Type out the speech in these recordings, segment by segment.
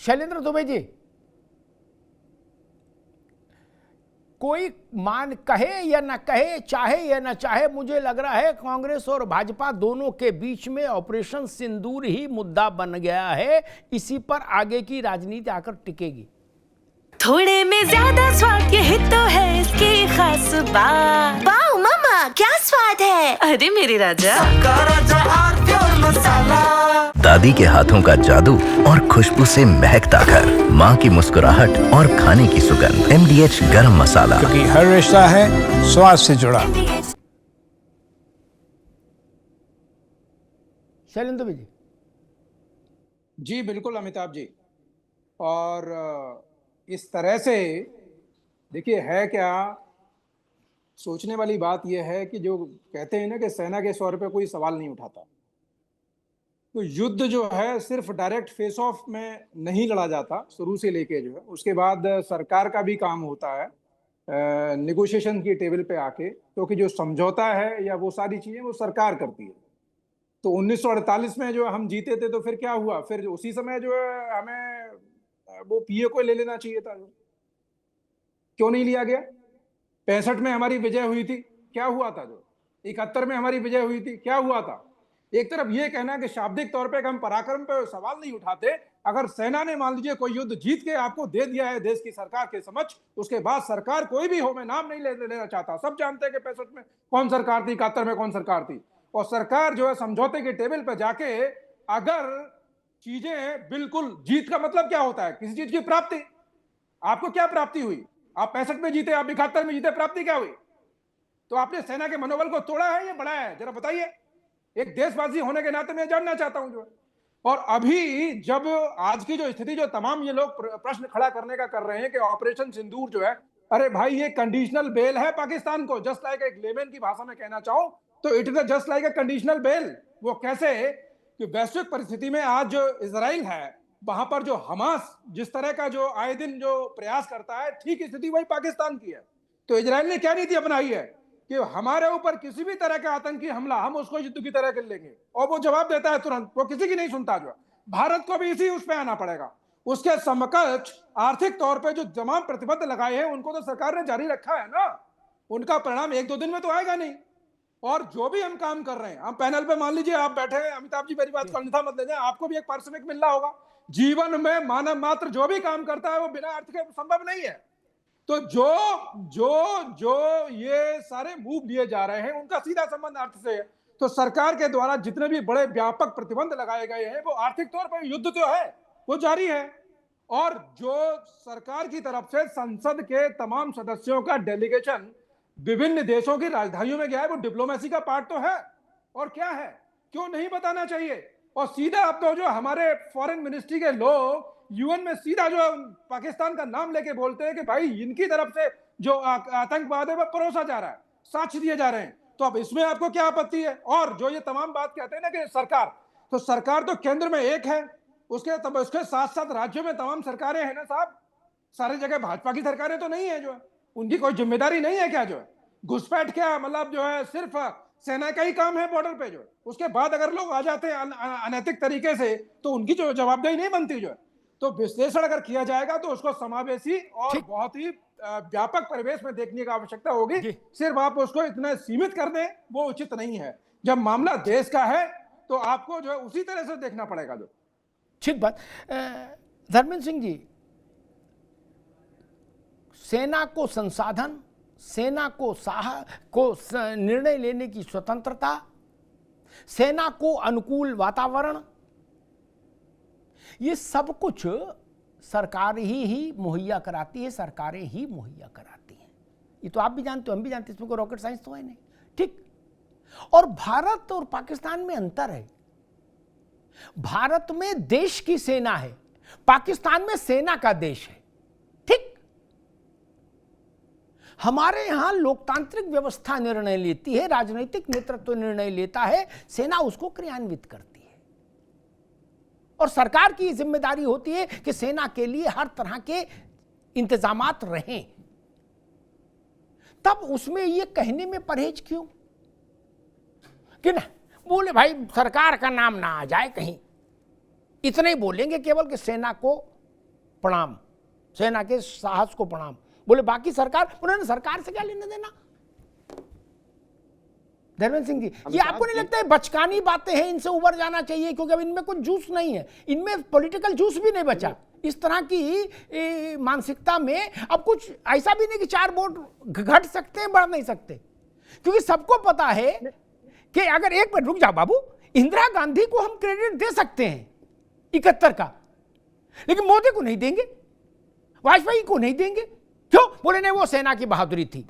शैलेंद्र दुबे जी, कोई मान कहे या ना कहे, चाहे या ना चाहे, मुझे लग रहा है कांग्रेस और भाजपा दोनों के बीच में ऑपरेशन सिंदूर ही मुद्दा बन गया है। इसी पर आगे की राजनीति आकर टिकेगी। थोड़े में ज्यादा स्वाद, यही तो है इसकी खास बात। वाओ मम्मा, क्या स्वाद है। अरे मेरे राजा, दादी के हाथों का जादू और खुशबू से महकता घर, माँ की मुस्कुराहट और खाने की सुगंध। MDH गरम मसाला, क्योंकि हर रिश्ता है स्वाद से जुड़ा। शैलेंद्र जी। जी बिल्कुल अमिताभ जी। और इस तरह से देखिए, है क्या, सोचने वाली बात यह है कि जो कहते हैं ना कि सेना के सौर पे कोई सवाल नहीं उठाता, तो युद्ध जो है सिर्फ डायरेक्ट फेस ऑफ में नहीं लड़ा जाता शुरू से लेके जो है, उसके बाद सरकार का भी काम होता है निगोशिएशन की टेबल पे आके, क्योंकि जो समझौता है या वो सारी चीजें वो सरकार करती है। तो 1948 में जो हम जीते थे, तो फिर क्या हुआ, फिर उसी समय जो है हमें वो पीए को ले लेना चाहिए था। क्यों नहीं लिया गया? 65 में हमारी विजय हुई थी, क्या हुआ था? जो 71 में हमारी विजय हुई थी, क्या हुआ था? एक तरफ ये कहना कि शाब्दिक तौर पे हम पराक्रम पे सवाल नहीं उठाते, अगर सेना ने मान लीजिए कोई युद्ध जीत के आपको दे दिया है देश की सरकार के समक्ष, उसके बाद सरकार कोई भी हो, मैं नाम नहीं लेना चाहता, सब जानते हैं कि 65 में कौन सरकार थी, 71 में कौन सरकार थी, और सरकार जो है समझौते के टेबल पर जाके अगर चीजें बिल्कुल, जीत का मतलब क्या होता है? किसी चीज की प्राप्ति। आपको क्या प्राप्ति हुई? आप 65 में जीते, आप 71 में जीते, प्राप्ति क्या हुई? तो आपने सेना के मनोबल को तोड़ा है या बढ़ाया है? जरा बताइए। एक देशवासी होने के नाते मैं जानना चाहता हूं जो है। और अभी जब आज की जो स्थिति, जो तमाम ये लोग प्रश्न खड़ा करने का कर रहे हैं कि ऑपरेशन सिंदूर जो है, अरे भाई ये कंडीशनल बेल है पाकिस्तान को। जस्ट लाइक एक लेमन की भाषा में कहना चाहूं तो it is just like a conditional bell. वो कैसे कि वैश्विक परिस्थिति में आज जो इजराइल है, वहां पर जो हमास जिस तरह का जो आए दिन जो प्रयास करता है, ठीक स्थिति वही पाकिस्तान की है। तो इजराइल ने क्या नीति अपनाई है कि हमारे ऊपर किसी भी तरह का आतंकी हमला, हम उसको युद्ध की तरह कर लेंगे, और वो जवाब देता है तुरंत, वो किसी की नहीं सुनता। जो भारत को भी इसी उस पे आना पड़ेगा। उसके समकक्ष आर्थिक तौर पे जो तमाम प्रतिबंध लगाए हैं उनको तो सरकार ने जारी रखा है ना, उनका परिणाम 1-2 दिन में तो आएगा नहीं। और जो भी हम काम कर रहे हैं, हम पैनल पे मान लीजिए आप बैठे हैं, अमिताभ जी मेरी बात को अन्यथा मत ले जाए, आपको भी एक पारिश्रमिक मिल रहा होगा। जीवन में मानव मात्र जो भी काम करता है वो बिना अर्थ के संभव नहीं है। तो जो जो जो ये सारे मूव लिए जा रहे हैं उनका सीधा संबंध अर्थ से है। तो सरकार के द्वारा जितने भी बड़े व्यापक प्रतिबंध लगाए गए हैं, वो आर्थिक तौर पर युद्ध तो है, वो जारी है। और जो सरकार की तरफ से संसद के तमाम सदस्यों का डेलीगेशन विभिन्न देशों की राजधानियों में गया है, वो डिप्लोमेसी का पार्ट तो है। और क्या है, क्यों नहीं बताना चाहिए? और सीधा अब तो जो हमारे फॉरेन मिनिस्ट्री के लोग यूएन में सीधा जो पाकिस्तान का नाम लेके बोलते हैं कि भाई इनकी तरफ से जो आतंकवाद है वह परोसा जा रहा है, साक्ष्य दिए जा रहे हैं। तो अब इसमें आपको क्या आपत्ति है? और जो ये तमाम बात कहते हैं ना कि सरकार, तो सरकार तो केंद्र में एक है, उसके साथ साथ राज्यों में तमाम सरकारें हैं ना साहब। सारी जगह भाजपा की सरकारें तो नहीं है, जो है उनकी कोई जिम्मेदारी नहीं है क्या? जो है घुसपैठ क्या, मतलब जो है सिर्फ सेना का ही काम है बॉर्डर पे। जो है उसके बाद अगर लोग आ जाते हैं अनैतिक तरीके से, तो उनकी जो जवाबदेही नहीं बनती। जो है तो विश्लेषण अगर किया जाएगा तो उसको समावेशी और बहुत ही व्यापक परिवेश में देखने की आवश्यकता होगी। सिर्फ आप उसको इतना सीमित कर दें वो उचित नहीं है। जब मामला देश का है तो आपको जो है उसी तरह से देखना पड़ेगा। जो ठीक बात। धर्मेंद्र सिंह जी, सेना को संसाधन, सेना को निर्णय लेने की स्वतंत्रता, सेना को अनुकूल वातावरण, ये सब कुछ सरकार ही मुहैया कराती है, सरकारें ही मुहैया कराती हैं। ये तो आप भी जानते हो, हम भी जानते हैं, इसमें कोई रॉकेट साइंस तो है नहीं। ठीक। और भारत और पाकिस्तान में अंतर है। भारत में देश की सेना है, पाकिस्तान में सेना का देश है। ठीक। हमारे यहां लोकतांत्रिक व्यवस्था निर्णय लेती है, राजनीतिक नेतृत्व निर्णय लेता है, सेना उसको क्रियान्वित करती है। और सरकार की जिम्मेदारी होती है कि सेना के लिए हर तरह के इंतजामात रहें। तब उसमें यह कहने में परहेज क्यों कि ना बोले भाई सरकार का नाम ना आ जाए कहीं, इतना ही बोलेंगे केवल कि सेना को प्रणाम, सेना के साहस को प्रणाम। बोले बाकी सरकार, उन्होंने सरकार से क्या लेना देना? धर्मेंद्र सिंह जी, ये आपको नहीं लगता है बचकानी बातें हैं, इनसे उबर जाना चाहिए? क्योंकि अब इनमें कुछ जूस नहीं है, इनमें पॉलिटिकल जूस भी नहीं बचा। इस तरह की मानसिकता में अब कुछ ऐसा भी नहीं कि 4 वोट घट सकते हैं, बढ़ नहीं सकते, क्योंकि सबको पता है कि अगर एक मिनट रुक जाओ बाबू, इंदिरा गांधी को हम क्रेडिट दे सकते हैं 71 का, लेकिन मोदी को नहीं देंगे, वाजपेयी को नहीं देंगे। क्यों? बोले नहीं वो सेना की बहादुरी थी,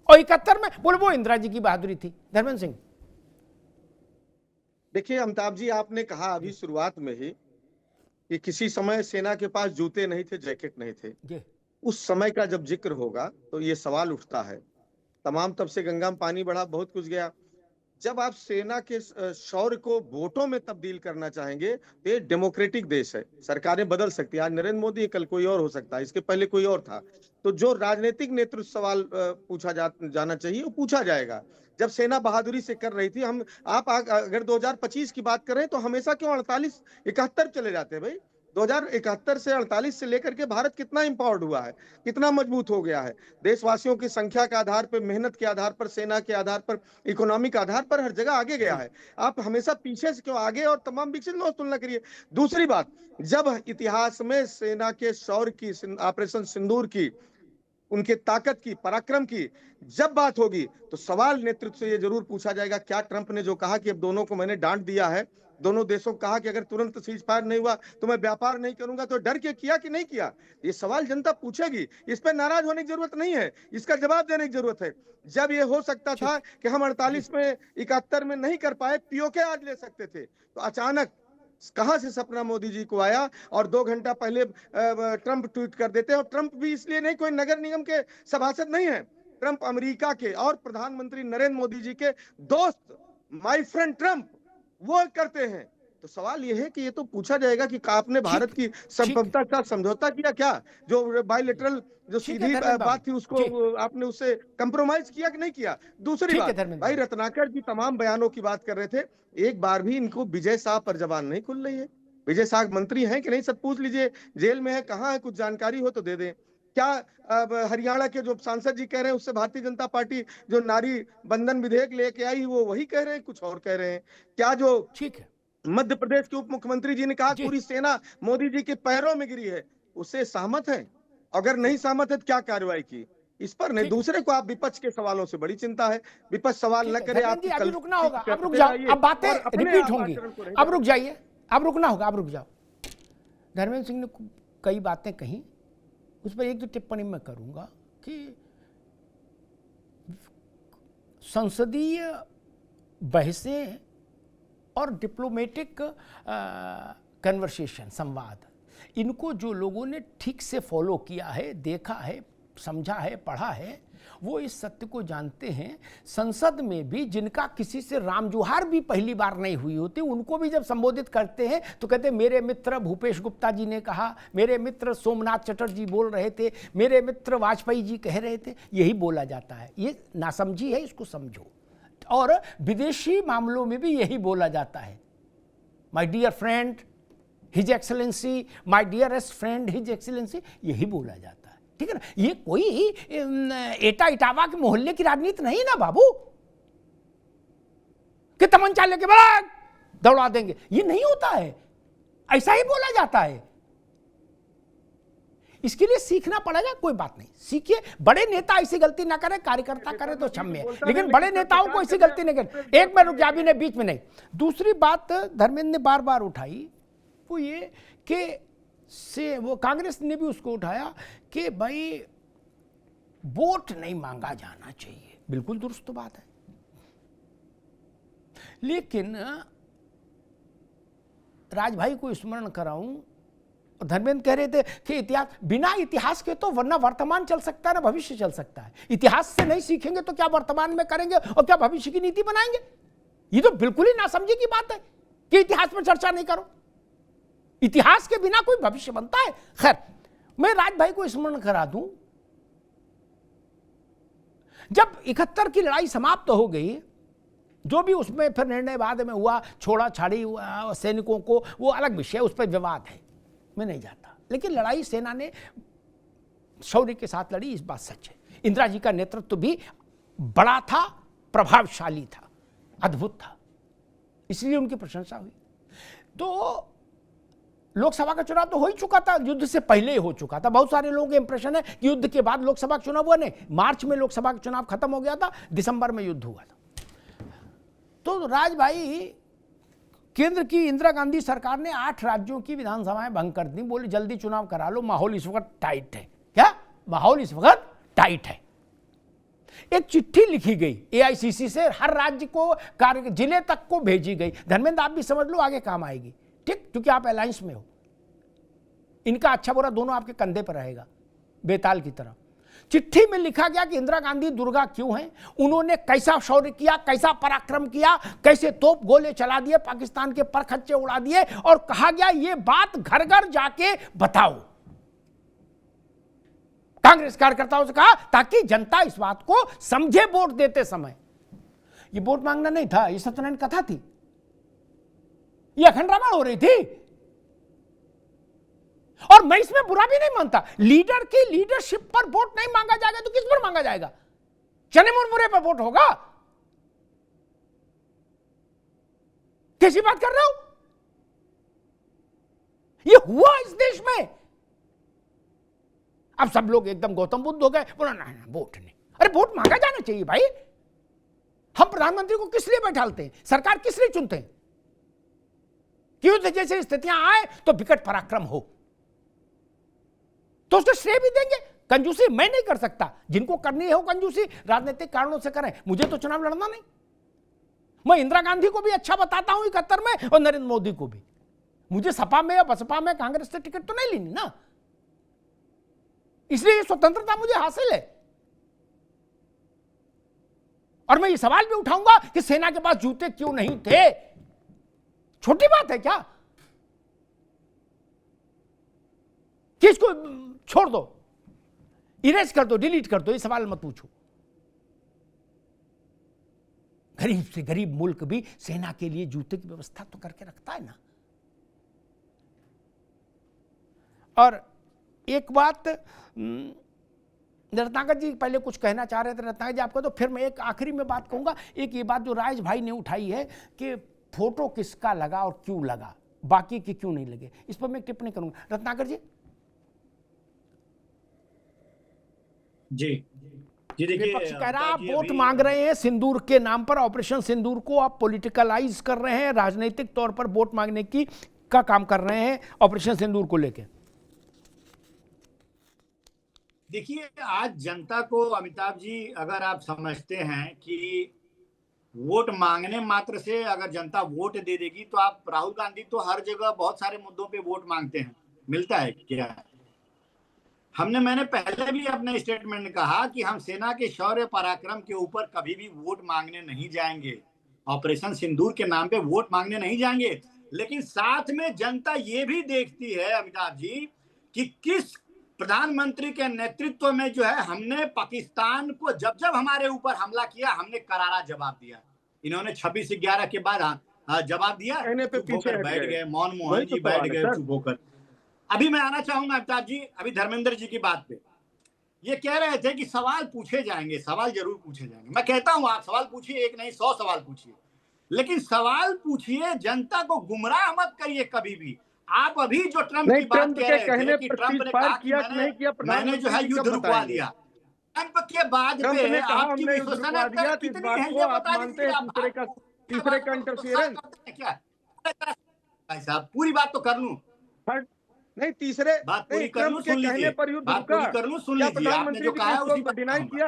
और 71 में बोले वो इंदिरा जी की बहादुरी थी। धर्मेंद्र सिंह, देखिए अमिताभ जी, आपने कहा अभी शुरुआत में ही कि किसी समय सेना के पास जूते नहीं थे, जैकेट नहीं थे। जी उस समय का जब जिक्र होगा तो ये सवाल उठता है। तमाम तब से गंगा में पानी बढ़ा, बहुत कुछ गया। जब आप सेना के शौर्य को वोटों में तब्दील करना चाहेंगे तो ये डेमोक्रेटिक देश है, सरकारें बदल सकती है। आज नरेंद्र मोदी है, कल कोई और हो सकता है, इसके पहले कोई और था। तो जो राजनीतिक नेतृत्व सवाल पूछा जाना चाहिए वो पूछा जाएगा। जब सेना बहादुरी से कर रही थी, आप अगर 2025 की बात करें तो हमेशा क्यों 48 71 चले जाते हैं भाई? 2071 से 48 से लेकर के भारत कितना इंपावर्ड हुआ है, कितना मजबूत हो गया है। देशवासियों की संख्या के आधार पर, मेहनत के आधार पर, सेना के आधार पर, इकोनॉमी के आधार पर हर जगह आगे गया है। आप हमेशा पीछे से क्यों आगे और तमाम विकसित लोग तुलना करिए। दूसरी बात, जब इतिहास में सेना के शौर्य की, ऑपरेशन सिंदूर की, उनके ताकत की, पराक्रम की जब बात होगी तो सवाल नेतृत्व से ये जरूर पूछा जाएगा, क्या ट्रंप ने जो कहा कि अब दोनों को मैंने डांट दिया है, दोनों देशों को कहा कि अगर तुरंत सीज फायर नहीं हुआ तो मैं व्यापार नहीं करूंगा, तो डर के किया कि नहीं किया? ये सवाल जनता पूछेगी। इस पर नाराज होने की जरूरत नहीं है, इसका जवाब देने की जरूरत है। जब ये हो सकता था कि हम 48 में 71 में नहीं कर पाए, पीओके आज ले सकते थे, तो अचानक कहां से सपना मोदी जी को आया और 2 घंटा पहले ट्रंप ट्वीट कर देते हैं। और ट्रंप भी इसलिए नहीं कोई नगर निगम के सभासद नहीं है, ट्रंप अमेरिका के और प्रधानमंत्री नरेंद्र मोदी जी के दोस्त, माय फ्रेंड ट्रंप, वो करते हैं। तो सवाल यह है कि ये तो पूछा जाएगा कि आपने भारत की संप्रभुता का समझौता किया क्या? जो बायलैटरल जो सीधी बात थी उसको आपने उससे कंप्रोमाइज किया कि नहीं किया? दूसरी बात, भाई रत्नाकर जी तमाम बयानों की बात कर रहे थे, एक बार भी इनको विजय शाह पर जबान नहीं खुल रही है। विजय शाह मंत्री हैं कि नहीं, सब पूछ लीजिए, जेल में है, कहाँ है, कुछ जानकारी हो तो दे दें। क्या हरियाणा के जो सांसद जी कह रहे हैं उससे भारतीय जनता पार्टी जो नारी बंधन विधेयक लेके आई वो वही कह रहे हैं, कुछ और कह रहे हैं? क्या जो ठीक है, मध्य प्रदेश के उप मुख्यमंत्री जी ने कहा पूरी सेना मोदी जी के पैरों में गिरी है, उससे सहमत है? अगर नहीं सहमत है तो क्या कार्रवाई की? इस पर नहीं। दूसरे को आप विपक्ष के सवालों से बड़ी चिंता है, विपक्ष सवाल न करे। आप अभी रुकना होगा, अब रुक जाओ, अब बातें रिपीट होंगी, अब रुक जाइए, अब रुकना होगा, अब रुक जाओ। धर्मेंद्र सिंह ने कई बातें कही, उस पर एक दो टिप्पणी मैं करूंगा कि संसदीय बहसें और डिप्लोमेटिक कन्वर्सेशन, संवाद, इनको जो लोगों ने ठीक से फॉलो किया है, देखा है, समझा है, पढ़ा है, वो इस सत्य को जानते हैं। संसद में भी जिनका किसी से रामजुहार भी पहली बार नहीं हुई होती, उनको भी जब संबोधित करते हैं तो कहते हैं मेरे मित्र भूपेश गुप्ता जी ने कहा, मेरे मित्र सोमनाथ चटर्जी बोल रहे थे, मेरे मित्र वाजपेयी जी कह रहे थे, यही बोला जाता है। ये नासमझी है, इसको समझो। और विदेशी मामलों में भी यही बोला जाता है, my dear friend his excellency, my dearest friend his excellency, यही बोला जाता है। ठीक है ना? ये कोई एटा इटावा के मोहल्ले की राजनीति नहीं ना बाबू, कि तमंचा लेके बड़ा दौड़ा देंगे, ये नहीं होता है, ऐसा ही बोला जाता है। इसके लिए सीखना पड़ेगा, कोई बात नहीं, सीखिए। बड़े नेता ऐसी गलती ना करें, कार्यकर्ता करे तो क्षम्य है, लेकिन बड़े नेताओं को ऐसी गलती नहीं करें। एक बार रुक जा, अभी ने बीच में नहीं। दूसरी बात धर्मेंद्र ने बार बार उठाई, वो ये कि से वो कांग्रेस ने भी उसको उठाया कि भाई वोट नहीं मांगा जाना चाहिए। बिल्कुल दुरुस्त बात है, लेकिन राज भाई को स्मरण कराऊं, धर्मेंद्र कह रहे थे कि इतिहास, बिना इतिहास के तो वरना वर्तमान चल सकता है ना भविष्य चल सकता है। इतिहास से नहीं सीखेंगे तो क्या वर्तमान में करेंगे और क्या भविष्य की नीति बनाएंगे? ये तो बिल्कुल ही नासमझी की बात है कि इतिहास पर चर्चा नहीं करो। इतिहास के बिना कोई भविष्य बनता है? खैर, मैं राज भाई को स्मरण करा दूं, जब 71 की लड़ाई समाप्त हो गई जो भी उसमें फिर निर्णय बाद में हुआ, छोड़ा छाड़ी हुआ सैनिकों को, वो अलग विषय, उस पर विवाद है, मैं नहीं जाता। लेकिन लड़ाई सेना ने शौर्य के साथ लड़ी, इस बात सच है। इंदिरा जी का नेतृत्व भी बड़ा था, प्रभावशाली था, अद्भुत था, इसलिए उनकी प्रशंसा हुई। तो लोकसभा का चुनाव तो हो ही चुका था, युद्ध से पहले ही हो चुका था। बहुत सारे लोगों के इंप्रेशन है कि युद्ध के बाद लोकसभा का चुनाव हुआ, नहीं, मार्च में लोकसभा का चुनाव खत्म हो गया था, दिसंबर में युद्ध हुआ था। तो राज भाई, केंद्र की इंदिरा गांधी सरकार ने 8 राज्यों की विधानसभाएं भंग कर दी, बोली जल्दी चुनाव करा लो, माहौल इस वक्त टाइट है। क्या माहौल इस वक्त टाइट है? एक चिट्ठी लिखी गई एआईसीसी से, हर राज्य को, कार्य जिले तक को भेजी गई। धर्मेंद्र आप भी समझ लो, आगे काम आएगी, ठीक, क्योंकि आप अलायंस में हो, इनका अच्छा बुरा दोनों आपके कंधे पर रहेगा, बेताल की तरह। चिट्ठी में लिखा गया कि इंदिरा गांधी दुर्गा क्यों हैं, उन्होंने कैसा शौर्य किया, कैसा पराक्रम किया, कैसे तोप गोले चला दिए, पाकिस्तान के परखच्चे उड़ा दिए, और कहा गया ये बात घर घर जाके बताओ। कांग्रेस कार्यकर्ताओं से कहा ताकि जनता इस बात को समझे वोट देते समय। ये वोट मांगना नहीं था, ये सत्यनारायण कथा थी, ये अखंड रामायण हो रही थी। और मैं इसमें बुरा भी नहीं मानता, लीडर की लीडरशिप पर वोट नहीं मांगा जाएगा तो किस पर मांगा जाएगा? चने मुरमुरे पर वोट होगा? कैसी बात कर रहे हो? ये हुआ इस देश में। अब सब लोग एकदम गौतम बुद्ध हो गए, बोला ना वोट नहीं। अरे वोट मांगा जाना चाहिए भाई। हम प्रधानमंत्री को किस लिए बैठालते हैं, सरकार किस लिए चुनते हैं? क्यों? जैसे स्थितियां आए तो विकट पराक्रम हो तो उसको श्रेय भी देंगे। कंजूसी मैं नहीं कर सकता, जिनको करनी है वो कंजूसी राजनीतिक कारणों से करें, मुझे तो चुनाव लड़ना नहीं। मैं इंदिरा गांधी को भी अच्छा बताता हूं 71 में, और नरेंद्र मोदी को भी। मुझे सपा में या बसपा में कांग्रेस से टिकट तो नहीं लेनी ना, इसलिए स्वतंत्रता मुझे हासिल है। और मैं ये सवाल भी उठाऊंगा कि सेना के पास जूते क्यों नहीं थे। छोटी बात है क्या? कि इसको छोड़ दो, इरेज कर दो, डिलीट कर दो, ये सवाल मत पूछो। गरीब से गरीब मुल्क भी सेना के लिए जूते की व्यवस्था तो करके रखता है ना। और एक बात, रत्नाकर जी पहले कुछ कहना चाह रहे थे, रत्नाकर जी आपको, तो फिर मैं एक आखिरी में बात कहूंगा। एक ये बात जो राज भाई ने उठाई है कि फोटो किसका लगा और क्यों लगा, बाकी के क्यों नहीं लगे, इस पर मैं टिप्पणी करूंगा। रत्नाकर जी। जी देखिए, विपक्ष कह रहा आप वोट मांग रहे हैं सिंदूर के नाम पर, ऑपरेशन सिंदूर को आप पॉलिटिकलाइज कर रहे हैं, राजनीतिक तौर पर वोट मांगने की का काम कर रहे हैं ऑपरेशन सिंदूर को लेकर। देखिए, आज जनता को, अमिताभ जी, अगर आप समझते हैं कि वोट मांगने मात्र से अगर जनता वोट दे देगी, तो आप, राहुल गांधी तो हर जगह बहुत सारे मुद्दों पे वोट मांगते हैं, मिलता है क्या? मैंने पहले भी अपने स्टेटमेंट में कहा कि हम सेना के शौर्य पराक्रम के ऊपर कभी भी वोट मांगने नहीं जाएंगे, ऑपरेशन सिंदूर के नाम पे वोट मांगने नहीं जाएंगे। लेकिन साथ में जनता ये भी देखती है अमिताभ जी कि किस प्रधानमंत्री के नेतृत्व में जो है हमने पाकिस्तान को जब जब हमारे ऊपर हमला किया, हमने करारा जवाब दिया। इन्होंने 26/11 के बाद जवाब दिया, चुप होकर बैठ गए, मनमोहन जी बैठ गए चुप होकर। अभी मैं आना चाहूंगा अमिताभ जी, अभी धर्मेंद्र जी की बात पे, ये कह रहे थे कि सवाल पूछे जाएंगे, सवाल जरूर पूछे जाएंगे। मैं कहता हूं आप सवाल पूछिए, एक नहीं 100 सवाल पूछिए, लेकिन सवाल पूछिए, जनता को गुमराह मत करिए कभी भी। आप अभी जो ट्रंप की बात कह रहे थे कि ट्रंप ने कहा कि मैंने जो है युद्ध रुकवा दिया, ट्रंप के बाद पे आपकी विश्वसनीयता कितनी है ये बता दीजिए। तीसरे का इंटरफेरेंस क्या भाई साहब, पूरी बात तो कर लूं। नहीं, तीसरे बात पूरी कर लूं, सुन लीजिए, बात पूरी कर लूं, सुन लीजिए। आपने जो कहा है उसी पर डिनाई किया।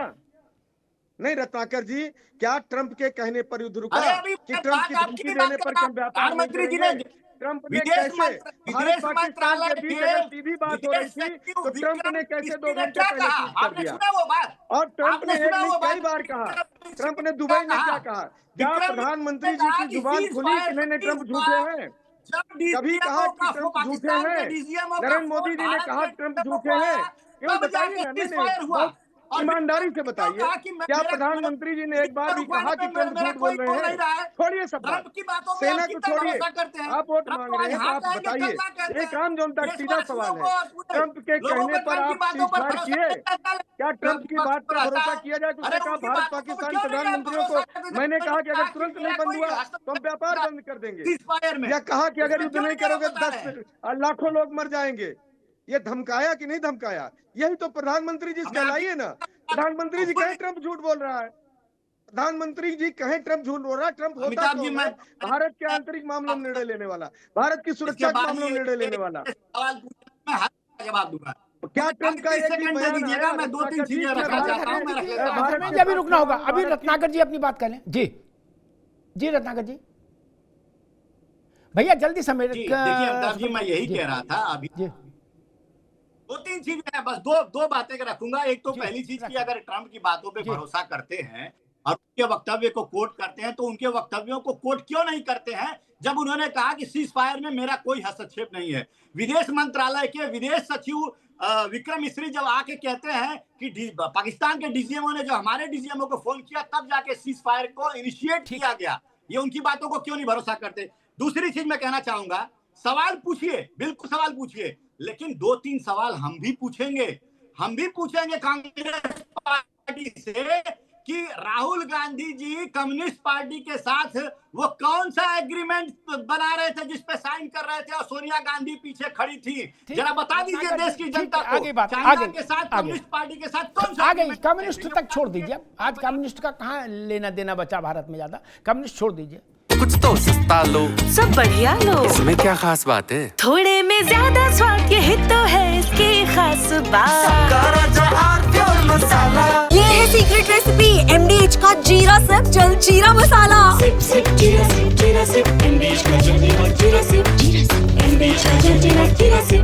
नहीं रत्नाकर जी, क्या ट्रंप के कहने पर युद्ध रुका? कि ट्रंप की धमकी देने पर प्रधानमंत्री जी ने, ट्रंप ने कैसे भारत पाकिस्तान के बीच अगर सीधी बात हो रही थी तो ट्रंप ने कैसे 2 घंटे पहले ट्वीट कर दिया? और ट्रंप ने एक नहीं कई बार कहा, ट्रंप ने दुबई में क्या कहा? क्या प्रधानमंत्री जी की जुबान खुली कि नहीं ट्रंप झूठे हैं? कभी कहा कि ट्रंप झूठे हैं? नरेंद्र मोदी जी ने कहा ट्रंप झूठे हैं? क्यों बताइए? और ईमानदारी से बताइए, कहा कि क्या प्रधानमंत्री जी ने एक बार भी कहा कि ट्रंप झूठ बोल रहे हैं? छोड़िए सब बात, ट्रंप की बातों पे सेना आप को कितना छोड़िए, भरोसा करते हैं? आप वोट ट्रंप मांग रहे हैं तो आज आप हाँ कहेंगे, बताइए। कल ना कहते एक हैं। आम जनता का सीधा देशवासियों सवाल को है, और पूरे ट्रंप के लोगों कहने को पर ट्रंप की आप बातों पर सीज फायर भरोसा किए? करता है। क्या ट्रंप की बात पर भरोसा किया जाए? उसने कहा उनकी भारत बातों पर पाकिस्तान क्यों नहीं आप प्रधानमंत्रियों को भरोसा करते? मैंने कहा कि अगर कहा कि तुरंत नहीं मेरा बंद कोई हुआ तो हम हस्तक्षेप व्यापार बंद कर देंगे, सीजफायर में। या कहा कि अगर इसमें युद्ध क्यों नहीं नहीं करोगे बता रहे हैं? 10 लाखों लोग मर जाएंगे। ये धमकाया कि नहीं धमकाया? यही तो प्रधानमंत्री जी कहलाइए ना। प्रधानमंत्री जी कहें ट्रंप झूठ बोल रहा है, प्रधानमंत्री जी कहें ट्रंप झूठ बोल रहा है। ट्रंप होता अमिताभ जी, कौन मैं है? भारत के आंतरिक मामलों में निर्णय लेने वाला, भारत की सुरक्षा के मामलों में निर्णय लेने वाला। सवाल पूछे मैं हर जवाब दूंगा। क्या ट्रंप का 30 एक भी सेकंड दे बयान दीजिएगा, आया मैं 2-3 चीजें रत्नाकर जी, रखना भारत चाहता हूं, मैं के- रखना भारत चाहता हूं। के अभी रुकना होगा, अभी भारत की- रत्नाकर जी अपनी बात करें। जी जी रत्नाकर जी, भैया जल्दी समेट। जी, देखिए अमिताभ जी, मैं यही कह रहा था अभी। जी 2-3 चीजें हैं, बस दो बातें रखूंगा। एक तो जी, पहली चीज की रखिए। अगर ट्रंप की बातों पे जी। भरोसा करते हैं और उनके वक्तव्य को कोट करते हैं, तो उनके वक्तव्यों को कोट क्यों नहीं करते हैं जब उन्होंने कहा कि सीज फायर में मेरा कोई हस्तक्षेप नहीं है। विदेश मंत्रालय के विदेश सचिव विक्रम मिश्री जब आके कहते हैं कि पाकिस्तान के डीजीएमओ ने जो हमारे डीजीएमओ को फोन किया तब जाके सीज फायर को इनिशिएट किया गया, ये उनकी बातों को क्यों नहीं भरोसा करते। दूसरी चीज मैं कहना चाहूंगा, सवाल पूछिए, बिल्कुल सवाल पूछिए, लेकिन 2-3 सवाल हम भी पूछेंगे कांग्रेस पार्टी से कि राहुल गांधी जी कम्युनिस्ट पार्टी के साथ वो कौन सा एग्रीमेंट बना रहे थे जिस पे साइन कर रहे थे और सोनिया गांधी पीछे खड़ी थी। जरा बता दीजिए देश की जनता को, आगे बात, चाइना आगे, के साथ आगे। कम्युनिस्ट पार्टी के साथ कौन सा आ गई। agreement कम्युनिस्ट है? तक छोड़ दीजिए, आज कम्युनिस्ट का कहाँ लेना देना बचा भारत में ज्यादा, कम्युनिस्ट छोड़ दीजिए। कुछ तो सस्ता लो, सब बढ़िया लो, इसमें क्या खास बात है? थोड़े में ज्यादा स्वाद, यही तो है इसकी खास बात। ये है सीक्रेट रेसिपी MDH का जीरा सिर्फ जल जीरा मसाला। सिप सिप जीरा सिप MDH का जल जीरा सिप, जीरा सिप MDH का जल जीरा सिप।